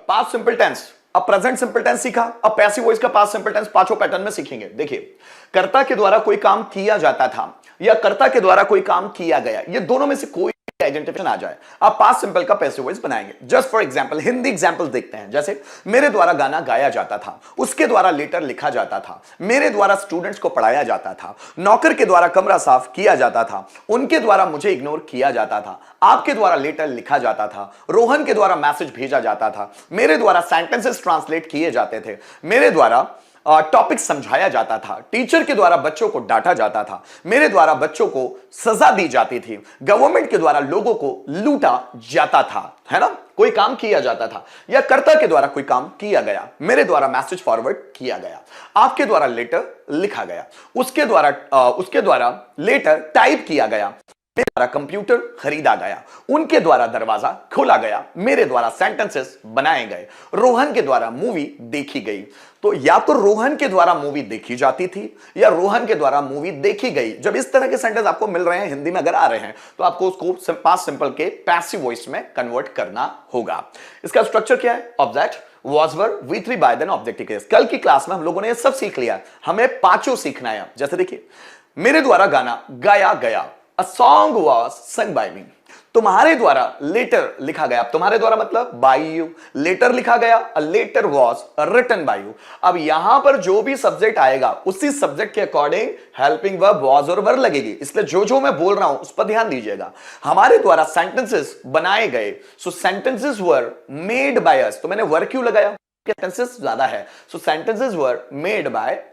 Past simple tense, अब present simple tense सीखा, अब पैसिव वॉइस का पास्ट सिंपल टेंस पांचों पैटर्न में सीखेंगे। देखिए, कर्ता के द्वारा कोई काम किया जाता था या कर्ता के द्वारा कोई काम किया गया, ये दोनों में से कोई आइडेंटिफिकेशन आ जाए, आप पास्ट सिंपल का पैसिव वॉइस बनाएंगे। Just for example Hindi example देखते हैं। जैसे मेरे द्वारा गाना गाया जाता था, उसके द्वारा लेटर लिखा जाता था, मेरे द्वारा स्टूडेंट्स को पढ़ाया जाता था, नौकर के द्वारा कमरा साफ किया जाता था, उनके द्वारा मुझे इग्नोर किया जाता था, आपके द्वारा लेटर लिखा जाता था, रोहन के द्वारा मैसेज भेजा जाता था, मेरे द्वारा सेंटेंसेस ट्रांसलेट किए जाते थे, मेरे द्वारा टॉपिक समझाया जाता था, टीचर के द्वारा बच्चों को डांटा जाता था, मेरे द्वारा बच्चों को सजा दी जाती थी, गवर्नमेंट के द्वारा लोगों को लूटा जाता था, है ना। कोई काम किया जाता था या कर्ता के द्वारा कोई काम किया गया, मेरे द्वारा मैसेज फॉरवर्ड किया गया, आपके द्वारा लेटर लिखा गया, उसके द्वारा लेटर टाइप किया गया, मेरे द्वारा कंप्यूटर खरीदा गया, उनके द्वारा दरवाजा खोला गया, मेरे द्वारा सेंटेंसेस बनाए गए, रोहन के द्वारा मूवी देखी गई। तो या तो रोहन के द्वारा मूवी देखी जाती थी या रोहन के द्वारा मूवी देखी गई। जब इस तरह के सेंटेंस आपको मिल रहे हैं, हिंदी में अगर आ रहे हैं, तो आपको उसको पास्ट सिंपल के पैसिव वॉइस में कन्वर्ट करना होगा। इसका स्ट्रक्चर क्या है? Object, was were, V3 by then objective case. कल की क्लास में हम लोगों ने ये सब सीख लिया, हमें पांचों सीखना है। जैसे देखिए, मेरे द्वारा गाना गाया गया, A song was sung by me। तुम्हारे द्वारा लेटर लिखा गया, तुम्हारे द्वारा मतलब बाय यू, लेटर लिखा गया, a letter was written by you। अब यहां पर जो भी सब्जेक्ट आएगा उसी सब्जेक्ट के अकॉर्डिंग हेल्पिंग वर्ब was और वर लगेगी, इसलिए जो जो मैं बोल रहा हूं उस पर ध्यान दीजिएगा। हमारे द्वारा सेंटेंसेस बनाए गए, so sentences were made by us. तो मैंने वर क्यों लगाया? सेंटेंसेस ज्यादा है, so sentences were made by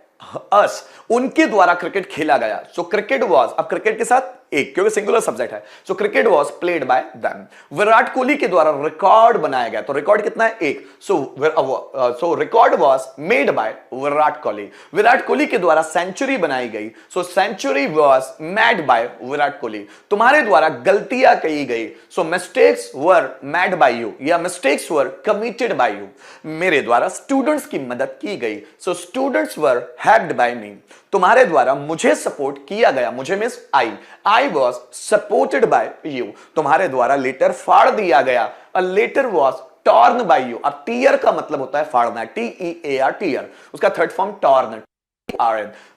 us. उनके द्वारा क्रिकेट खेला गया, सो क्रिकेट वॉज, अब क्रिकेट के साथ एक, क्योंकि सिंगुलर सब्जेक्ट है, so cricket was played by them. Virat Kohli के द्वारा रिकॉर्ड बनाया गया, तो रिकॉर्ड कितना है? एक, so record was made by Virat Kohli. Virat Kohli के द्वारा सेंचुरी बनाई गई, so century was made by Virat Kohli. तुम्हारे द्वारा गलतियां की गई, so mistakes were made by you या mistakes were committed by you. मेरे द्वारा स्टूडेंट्स की मदद की गई, so students were helped by me. तुम्हारे द्वारा मुझे सपोर्ट किया गया, मुझे means I was supported by you. तुम्हारे द्वारा लेटर फाड़ दिया गया, a letter was torn by you. अब टीयर का मतलब होता है फाड़ना, TEAR टीयर, उसका third form torn,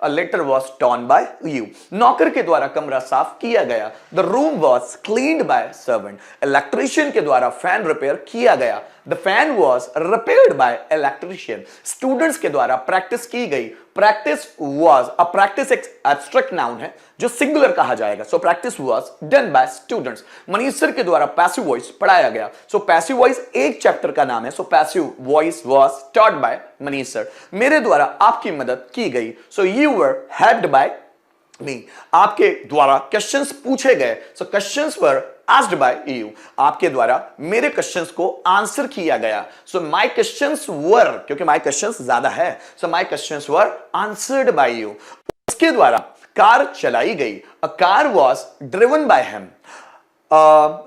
A letter was torn by you। नौकर के द्वारा कमरा साफ किया गया, The room was cleaned by servant। Electrician के द्वारा फैन रिपेयर किया गया, The fan was repaired by electrician। Students के द्वारा प्रैक्टिस की गई, प्रैक्टिस was, अब प्रैक्टिस एक एब्स्ट्रैक्ट नाउन है जो सिंगुलर कहा जाएगा, so practice was done by students। Manish sir के द्वारा पैसिव वॉइस पढ़ाया गया, सो पैसिव वॉइस एक चैप्टर का नाम है, so passive voice was taught by Manish sir. मेरे द्वारा आपकी मदद की गई, सो you were helped by me। आपके द्वारा क्वेश्चंस पूछे गए, सो questions were asked by you। आपके द्वारा मेरे क्वेश्चंस को आंसर किया गया, सो my questions were, क्योंकि my questions ज्यादा है, सो my questions were answered by you। उसके द्वारा कार चलाई गई, a car was driven by him।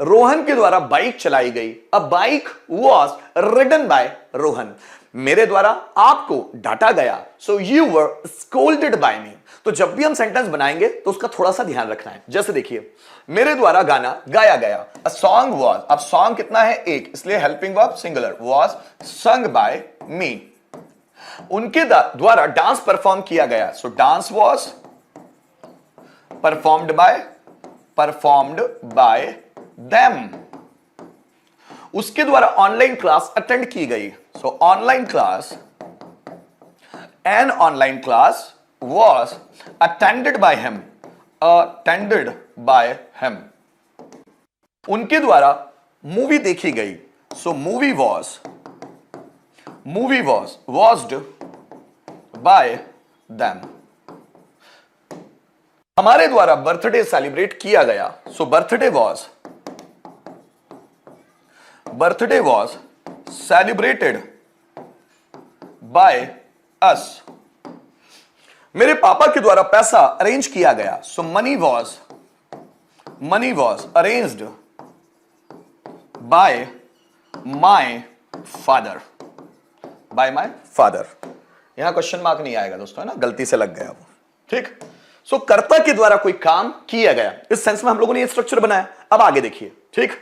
Rohan के द्वारा बाइक चलाई गई, a bike was ridden by Rohan. मेरे द्वारा आपको डांटा गया, सो you were scolded by me। तो जब भी हम सेंटेंस बनाएंगे तो उसका थोड़ा सा ध्यान रखना है। जैसे देखिए, मेरे द्वारा गाना गाया गया, अ सॉन्ग वॉज, अब सॉन्ग कितना है? एक, इसलिए helping verb singular, was sung by me. उनके द्वारा डांस परफॉर्म किया गया, so dance was performed by them. उसके द्वारा ऑनलाइन क्लास अटेंड की गई, so online class, an online class was attended by him। उनके द्वारा मूवी देखी गई, so movie was watched by them। हमारे द्वारा बर्थडे सेलिब्रेट किया गया, सो birthday was celebrated by us। मेरे पापा के द्वारा पैसा अरेंज किया गया, so money was arranged by my father. यहां क्वेश्चन मार्क नहीं आएगा दोस्तों, है ना, गलती से लग गया वो, ठीक। सो कर्ता के द्वारा कोई काम किया गया, इस सेंस में हम लोगों ने ये स्ट्रक्चर बनाया। अब आगे देखिए, ठीक।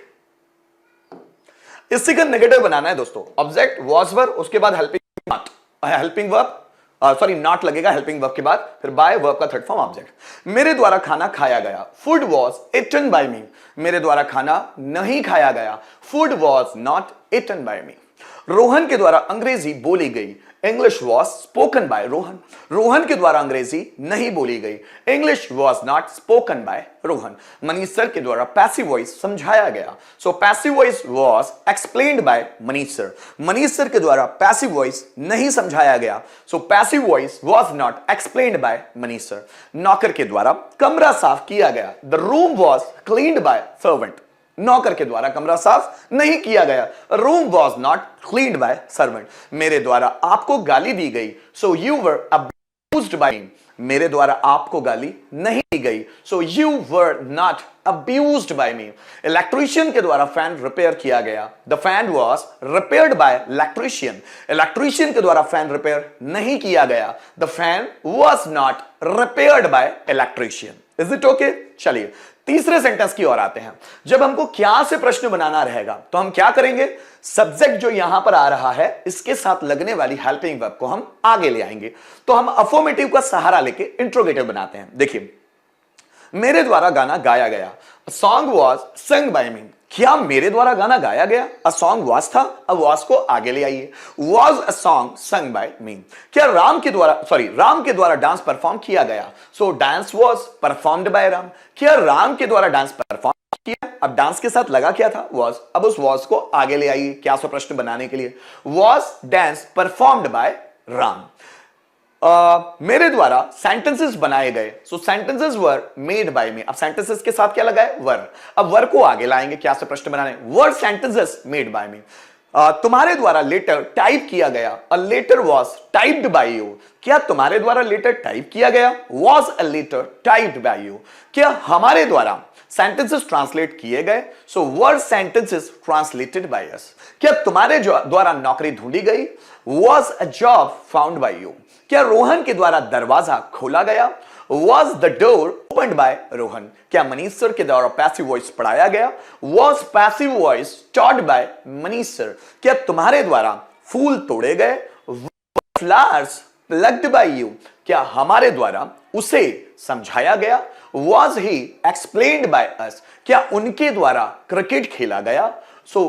इसी का नेगेटिव बनाना है दोस्तों। ऑब्जेक्ट वॉज वर्ब, उसके बाद helping not, helping verb sorry not लगेगा हेल्पिंग वर्ब के बाद, फिर बाय वर्ब का थर्ड फॉर्म ऑब्जेक्ट। मेरे द्वारा खाना खाया गया, food was eaten by me. मेरे द्वारा खाना नहीं खाया गया, food was not eaten by me. Rohan के द्वारा अंग्रेजी बोली गई, English was spoken by Rohan. Rohan के द्वारा अंग्रेजी नहीं बोली गई, English was not spoken by Rohan. Manish sir के द्वारा पैसिव वॉइस समझाया गया, so passive voice was explained by Manish sir. Manish sir के द्वारा पैसिव वॉइस नहीं समझाया गया, so passive voice was not explained by Manish sir. नौकर के द्वारा कमरा साफ किया गया, the room was cleaned by servant. नौकर के द्वारा कमरा साफ नहीं किया गया, room was not cleaned by servant. मेरे द्वारा आपको गाली दी गई, so you were abused by me. मेरे द्वारा आपको गाली नहीं दी गई, so you were not abused by me. Electrician के द्वारा फैन रिपेयर किया गया, the fan was repaired by electrician. Electrician के द्वारा फैन रिपेयर नहीं किया गया, the fan was not repaired by electrician. Is it okay? चलिए तीसरे सेंटेंस की ओर आते हैं। जब हमको क्या से प्रश्न बनाना रहेगा तो हम क्या करेंगे, सब्जेक्ट जो यहां पर आ रहा है इसके साथ लगने वाली हेल्पिंग वर्ब को हम आगे ले आएंगे। तो हम अफर्मेटिव का सहारा लेके इंट्रोगेटिव बनाते हैं। देखिए, मेरे द्वारा गाना गाया गया, a song was sung by me. क्या मेरे द्वारा गाना गाया गया? अ सॉन्ग वॉज था, अब वॉज को आगे ले आइए, was a song sung by me. क्या राम के द्वारा डांस परफॉर्म किया गया, so dance was performed by Ram. क्या राम के द्वारा डांस परफॉर्म किया, अब डांस के साथ लगा क्या था? वॉज। अब उस वॉज को आगे ले आइए क्या सो प्रश्न बनाने के लिए, was dance performed by Ram. मेरे द्वारा सेंटेंसेस बनाए गए, so sentences were made by मी। अब सेंटेंसेस के साथ क्या लगा है? वर। अब वर को आगे लाएंगे क्या से प्रश्न बनाने, were sentences made by me. तुम्हारे द्वारा लेटर टाइप किया गया, a letter was typed by you. क्या तुम्हारे द्वारा लेटर टाइप किया गया? Was a letter typed by you. क्या हमारे द्वारा सेंटेंसेस ट्रांसलेट किए गए, so were sentences translated by us. क्या तुम्हारे द्वारा नौकरी ढूंढी गई, was a job found by you. क्या रोहन के द्वारा दरवाजा खोला गया, was the door opened bye Rohan. क्या मनीष सर के द्वारा पैसिव वॉइस पढ़ाया गया, was passive voice taught by Manish sir. क्या तुम्हारे द्वारा फूल तोड़े गए, फ्लावर्स प्लग्ड बाय यू। क्या हमारे द्वारा उसे समझाया गया, was he explained by us. क्या उनके द्वारा क्रिकेट खेला गया, so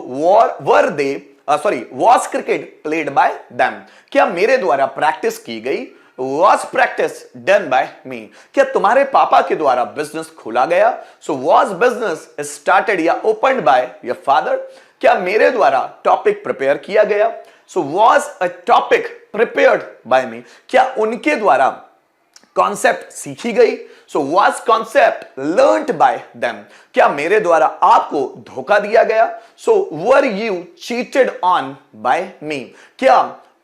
were they was cricket played by them. क्या मेरे द्वारा प्रैक्टिस की गई, was practice done by me. क्या तुम्हारे पापा के द्वारा बिजनेस खोला गया, सो वॉज बिजनेस स्टार्टेड या ओपन्ड बाय योर फादर। क्या मेरे द्वारा टॉपिक प्रिपेयर किया गया, so was a topic prepared by me. क्या उनके द्वारा कॉन्सेप्ट सीखी गई, so was concept learned by them. क्या मेरे द्वारा आपको धोखा दिया गया, so were you cheated on by me. क्या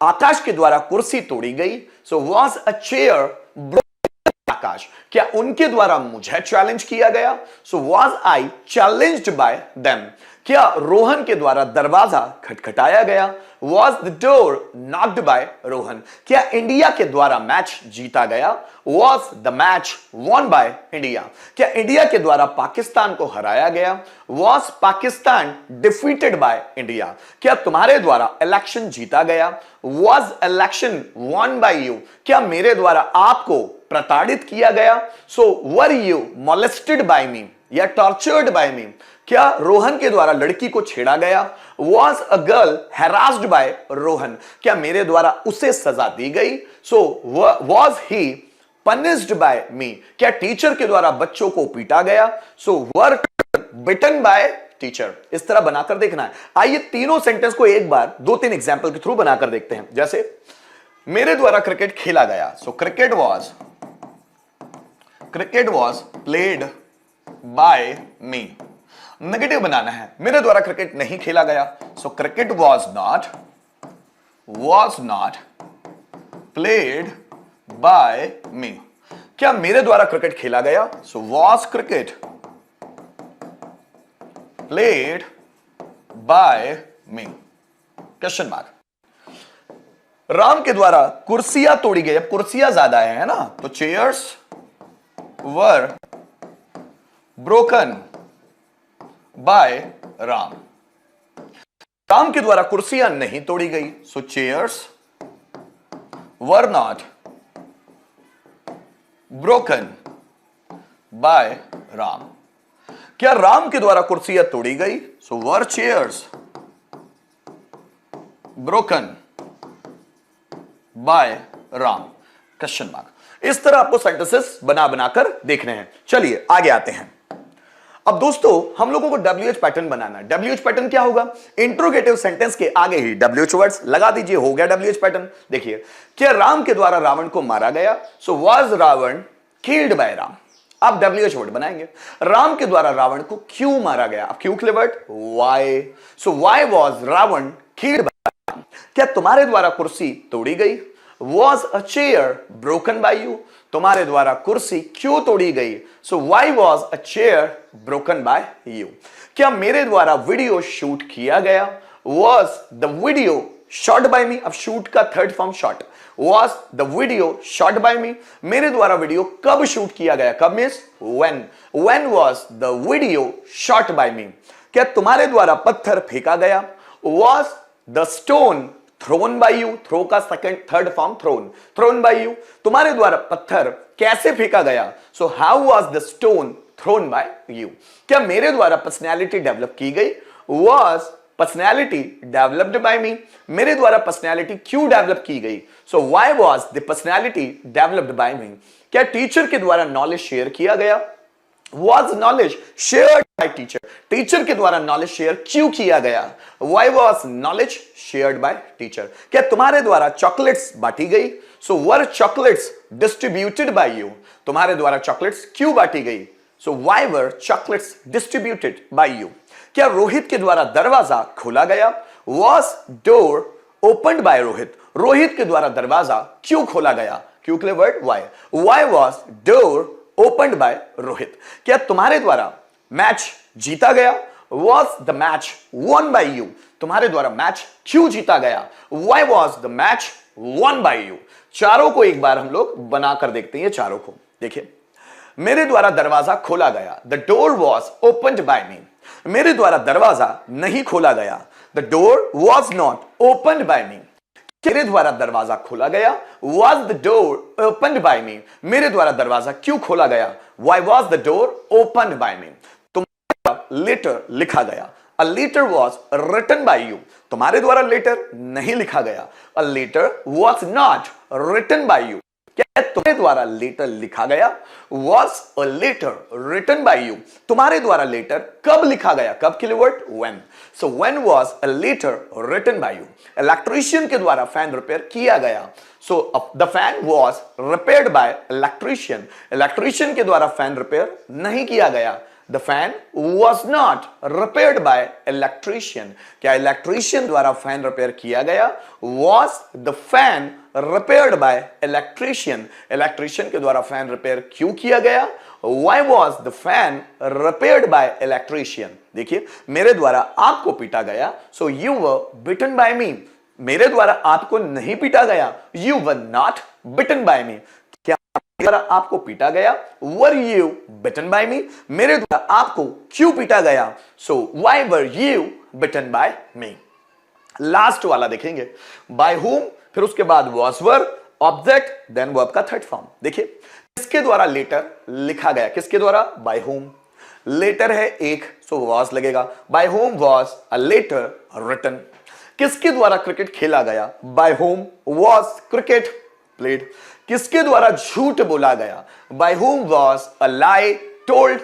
आकाश के द्वारा कुर्सी तोड़ी गई, so was a chair broken Akash. क्या उनके द्वारा मुझे चैलेंज किया गया, so was I challenged by them. क्या रोहन के द्वारा दरवाजा खटखटाया गया, was the door knocked by Rohan. क्या इंडिया के द्वारा मैच जीता गया, was the match won by India. क्या इंडिया के द्वारा पाकिस्तान को हराया गया, was Pakistan defeated by India. क्या तुम्हारे द्वारा इलेक्शन जीता गया, was election won by you. क्या मेरे द्वारा आपको प्रताड़ित किया गया, so were you molested bye मी या टॉर्चर्ड बाय मी। क्या रोहन के द्वारा लड़की को छेड़ा गया, was a girl harassed by Rohan. क्या मेरे द्वारा उसे सजा दी गई, so was he punished by me. क्या टीचर के द्वारा बच्चों को पीटा गया, सो वर बिटन बाय टीचर। इस तरह बनाकर देखना है। आइए तीनों सेंटेंस को एक बार 2-3 एग्जाम्पल के थ्रू बनाकर देखते हैं। जैसे मेरे द्वारा क्रिकेट खेला गया, so cricket was played by me. Negative बनाना है, मेरे द्वारा क्रिकेट नहीं खेला गया, so cricket was not played by me. क्या मेरे द्वारा क्रिकेट खेला गया, so was cricket played by me. Question mark. Ram के द्वारा कुर्सियां तोड़ी गई, अब कुर्सियां ज्यादा है ना, तो chairs were broken by Ram. Ram के द्वारा कुर्सियां नहीं तोड़ी गई, so chairs were not broken by Ram. क्या राम के द्वारा कुर्सियां तोड़ी गई? So were chairs broken by Ram, question mark. इस तरह आपको सेंटेंसेस बना बनाकर देखने हैं। चलिए आगे आते हैं। अब दोस्तों हम लोगों को WH पैटर्न बनाना है। WH पैटर्न क्या होगा? इंट्रोगेटिव सेंटेंस के आगे ही WH वर्ड्स लगा दीजिए, हो गया WH पैटर्न। देखिए, क्या राम के द्वारा रावण को मारा गया? So was Ravan killed by Ram. आप WH वर्ड बनाएंगे। राम के द्वारा रावण को क्यों मारा गया? अब क्यों के लिए word why. So why was Ravan killed by Ram. क्या तुम्हारे द्वारा कुर्सी तोड़ी गई? Was a chair broken by you? तुम्हारे द्वारा कुर्सी क्यों तोड़ी गई? So why was a chair broken by you? क्या मेरे द्वारा वीडियो शूट किया गया? Was the video shot by me? अब शूट का third form shot. Was the video shot by me? मेरे द्वारा वीडियो कब शूट किया गया? कब means when. When was the video shot by me? क्या तुम्हारे द्वारा पत्थर फेंका गया? Was the stone thrown by you? Throw का second third form thrown by you. तुम्हारे द्वारा पत्थर कैसे फेंका गया? So how was the stone thrown by you. क्या मेरे द्वारा पर्सनैलिटी डेवलप की गई? Was personality developed by me? मेरे द्वारा पर्सनैलिटी क्यों डेवलप की गई? So why was the personality developed by me? क्या टीचर के द्वारा नॉलेज शेयर किया गया? Was knowledge shared by teacher? Teacher के द्वारा नॉलेज शेयर क्यों किया गया? Why was knowledge shared by teacher? क्या तुम्हारे द्वारा चॉकलेट्स बांटी गई? So were chocolates distributed by you? तुम्हारे द्वारा चॉकलेट्स क्यों बांटी गई? So why were chocolates distributed by you? क्या रोहित के द्वारा दरवाजा खोला गया? Was door opened by Rohit? Rohit के द्वारा दरवाजा क्यों खोला गया? क्यों के लिए word why. Why was door opened by Rohit? क्या तुम्हारे द्वारा मैच जीता गया? Was the match won by you? तुम्हारे द्वारा मैच क्यों जीता गया? Why was the match won by you? चारों को एक बार हम लोग बनाकर देखते हैं। चारों को देखिए, मेरे द्वारा दरवाजा खोला गया। The door was opened by me. मेरे द्वारा दरवाजा नहीं खोला गया। The door was not opened by me. मेरे द्वारा दरवाजा खोला गया। Was the door opened by me? मेरे द्वारा दरवाजा क्यों खोला गया? Why was the door opened by me? तुम्हारे द्वारा लेटर लिखा गया। A letter was written by you. तुम्हारे द्वारा लेटर नहीं लिखा गया। A letter was not written by you. क्या तुम्हारे द्वारा लेटर लिखा गया? Was a letter written by you? तुम्हारे द्वारा लेटर कब लिखा गया? कब के लिए word when. So when was a letter written by you? Electrician के द्वारा फैन रिपेयर किया गया। So the fan was repaired by electrician. Electrician के द्वारा फैन रिपेयर नहीं किया गया। The fan was not repaired by electrician. क्या इलेक्ट्रीशियन द्वारा फैन रिपेयर किया गया? Was the fan repaired by electrician? Electrician के द्वारा फैन रिपेयर क्यों किया गया? Why was the fan repaired by electrician? देखिए, मेरे द्वारा आपको पीटा गया। So you were bitten by me. मेरे द्वारा आपको नहीं पीटा गया। You were not bitten by me. क्या द्वारा आपको पीटा गया? Were you bitten by me? मेरे द्वारा आपको क्यों पीटा गया? So why were you bitten by me? Last वाला देखेंगे, by whom, फिर उसके बाद was were, object, then verb का थर्ड फॉर्म। देखिए, किसके द्वारा लेटर लिखा गया? किसके द्वारा? by whom. लेटर है एक, so was लगेगा। by whom was a letter written? किसके द्वारा क्रिकेट खेला गया? by whom was cricket played? किसके द्वारा झूठ बोला गया? by whom was a lie told?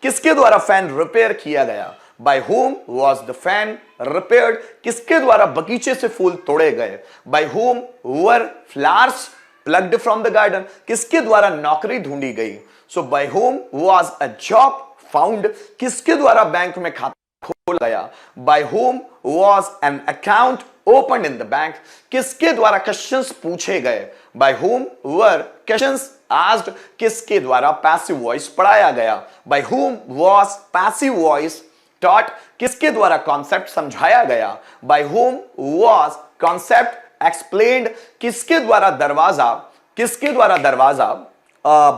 किसके द्वारा फैन रिपेयर किया गया? by whom was the fan repaired? किसके द्वारा बगीचे से फूल तोड़े गए? by whom were flowers plucked from the garden? किसके द्वारा नौकरी ढूंढी गई? so by whom was a job found? किसके द्वारा बैंक में खाता खोला गया? by whom was an account opened in the bank? किसके द्वारा क्वेश्चंस पूछे गए? by whom were questions asked? किसके द्वारा पैसिव वॉइस पढ़ाया गया? by whom was passive voice taught? किसके द्वारा कॉन्सेप्ट समझाया गया? by whom was concept explained? किसके द्वारा दरवाजा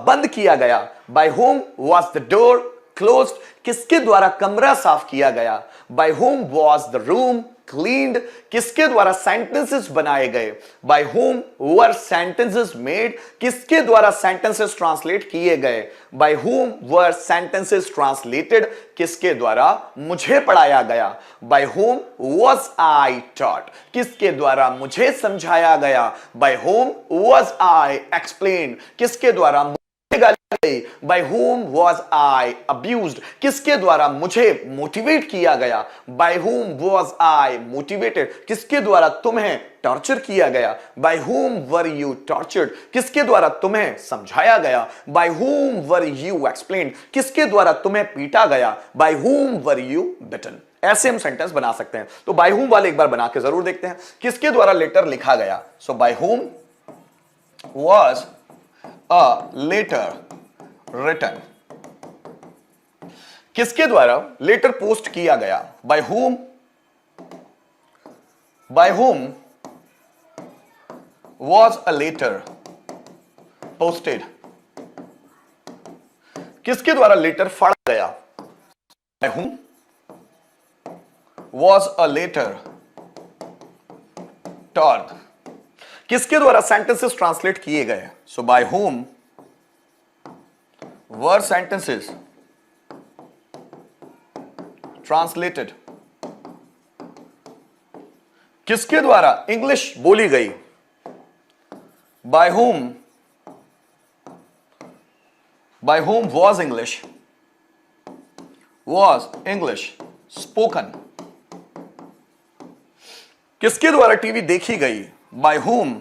बंद किया गया? by whom was the door closed? किसके द्वारा कमरा साफ किया गया? by whom was the room cleaned, किसके द्वारा सेंटेंसेस बनाए गए, by whom were sentences made, किसके द्वारा सेंटेंसेस ट्रांसलेट किए गए, by whom were sentences translated, किसके द्वारा मुझे पढ़ाया गया, by whom was I taught, किसके द्वारा मुझे समझाया गया, by whom was I explain, किसके द्वारा by whom was I abused, किसके द्वारा मुझे मोटिवेट किया गया, by whom was I motivated, किसके द्वारा तुम्हें टॉर्चर किया गया, by whom were you tortured, किसके द्वारा तुम्हें समझाया गया, by whom were you explained, किसके द्वारा तुम्हें पीटा गया, by whom were you beaten. ऐसे हम सेंटेंस बना सकते हैं। तो बाय होम वाले एक बार बना के जरूर देखते हैं। किसके द्वारा लेटर लिखा गया, so by whom was a letter written, किसके द्वारा लेटर पोस्ट किया गया, by whom was a letter posted, किसके द्वारा लेटर फाड़ा गया, by whom was a letter torn, किसके द्वारा सेंटेंसेस ट्रांसलेट किए गए, so by whom were sentences translated, किसके द्वारा इंग्लिश बोली गई, by whom was English spoken, किसके द्वारा टीवी देखी गई, by whom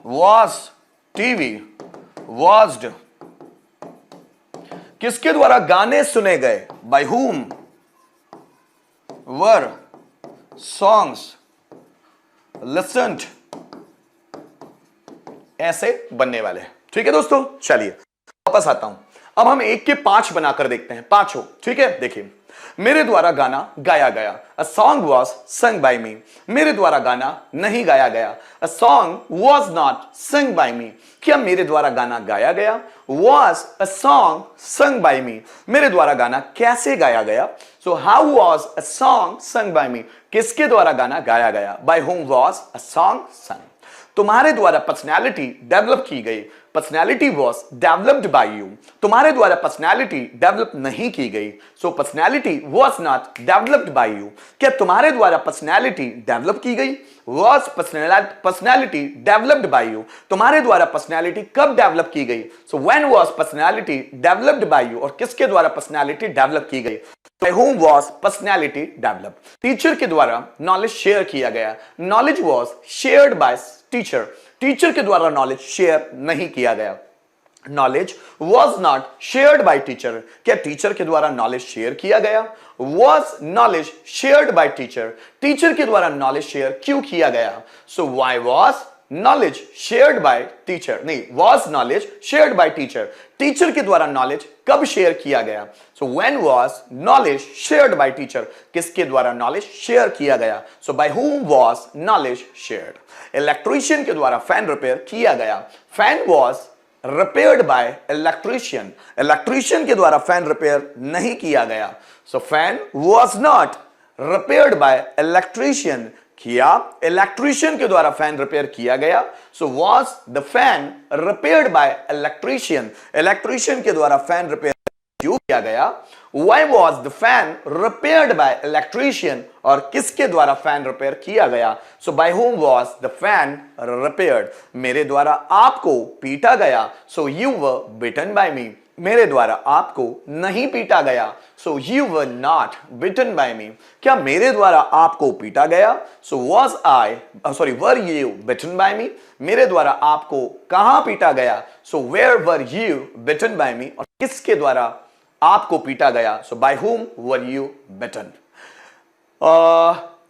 was TV watched, किसके द्वारा गाने सुने गए, by whom were songs listened, ऐसे बनने वाले हैं। ठीक है दोस्तों, चलिए वापस आता हूं। अब हम एक के 5 बनाकर देखते हैं, पांचों। ठीक है, देखिए, मेरे द्वारा गाना गाया गया, a song was sung by me, मेरे द्वारा गाना नहीं गाया गया, a song was not sung by me, क्या मेरे द्वारा गाना गाया गया, was a song sung by me, मेरे द्वारा गाना कैसे गाया गया, so how was a song sung by me, किसके द्वारा गाना गाया गया, by whom was a song sung. तुम्हारे द्वारा पर्सनैलिटी डेवलप की गई, personality was developed bye you, तुम्हारे द्वारा पर्सनैलिटी डेवलप नहीं की गई, सो personality was not developed by you, क्या तुम्हारे द्वारा पर्सनैलिटी डेवलप की गई, was personality developed bye you, तुम्हारे द्वारा पर्सनैलिटी कब डेवलप की गई, so when was personality developed bye you, और किसके द्वारा पर्सनैलिटी डेवलप की गई, by whom was personality developed, teacher के द्वारा नॉलेज शेयर किया गया, knowledge was shared by teacher, teacher के द्वारा नॉलेज शेयर नहीं किया गया, knowledge was not shared by teacher, क्या टीचर के द्वारा नॉलेज शेयर किया गया, was knowledge shared by teacher, teacher के द्वारा नॉलेज शेयर क्यों किया गया, so why was knowledge shared by teacher, नहीं, was knowledge shared by teacher, teacher के द्वारा नॉलेज कब शेयर किया गया, so when was knowledge shared by teacher, किसके द्वारा नॉलेज शेयर किया गया, so by whom was knowledge shared, electrician के द्वारा फैन रिपेयर किया गया, fan was repaired by electrician, electrician के द्वारा फैन रिपेयर नहीं किया गया, so fan was not repaired by electrician, किया इलेक्ट्रीशियन के द्वारा फैन रिपेयर किया गया, so was the fan repaired by electrician, electrician के द्वारा फैन रिपेयर क्यों किया गया, why was the fan repaired by electrician, और किसके द्वारा फैन रिपेयर किया गया, so by whom was the fan repaired, मेरे द्वारा आपको पीटा गया, so you were bitten by me, मेरे द्वारा आपको नहीं पीटा गया, so you were not beaten by me, क्या मेरे द्वारा आपको पीटा गया, so were you beaten by me, मेरे द्वारा आपको कहां पीटा गया, so where were you beaten by me, और किसके द्वारा आपको पीटा गया, सो बाय हुम वर यू बिटन।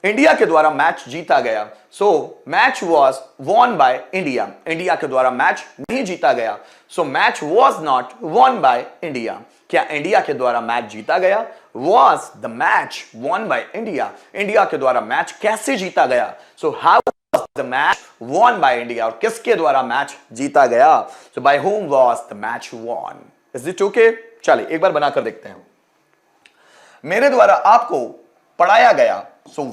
इंडिया के द्वारा मैच जीता गया, so match was won by India, India के द्वारा मैच नहीं जीता गया, so match was not won by India, क्या इंडिया के द्वारा मैच जीता गया, was the match won by India, India के द्वारा मैच कैसे जीता गया, so how was the match won by India, और किसके द्वारा मैच जीता गया, so by whom was the match won. Is it okay? चलिए एक बार बनाकर देखते हैं। मेरे द्वारा आपको पढ़ाया गया, सो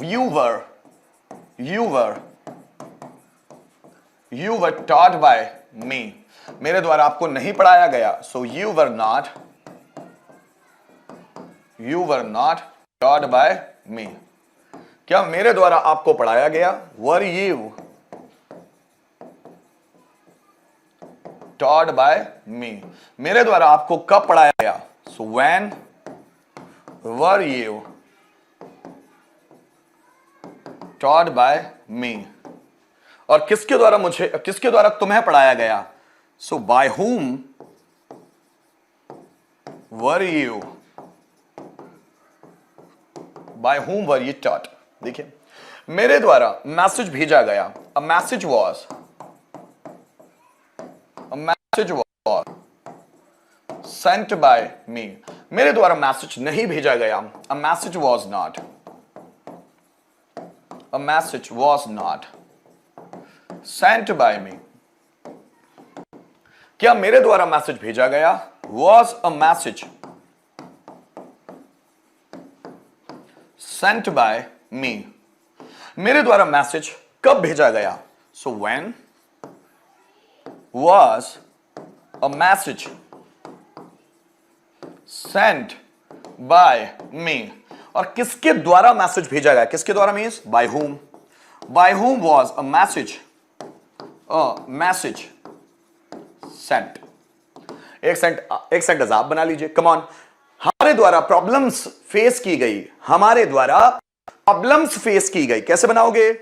you were taught by me, मेरे द्वारा आपको नहीं पढ़ाया गया. So you were not taught by me. क्या मेरे द्वारा आपको पढ़ाया गया? Were you taught by me, मेरे द्वारा आपको कब पढ़ाया गया? So when were you taught by me. और किसके द्वारा तुम्हें पढ़ाया गया? So bye whom were you taught. देखिए, मेरे द्वारा मैसेज भेजा गया. A message was sent by me. मेरे द्वारा मैसेज नहीं भेजा गया. A message was not sent by me. क्या मेरे द्वारा मैसेज भेजा गया? Was a message sent by me. मेरे द्वारा मैसेज कब भेजा गया? So when was a message sent by me. और किसके द्वारा मैसेज भेजा गया? किसके द्वारा means by whom. By whom was a message sent. एक सेंटेंस आप बना लीजिए. Come on. हमारे द्वारा प्रॉब्लम्स फेस की गई. कैसे बनाओगे?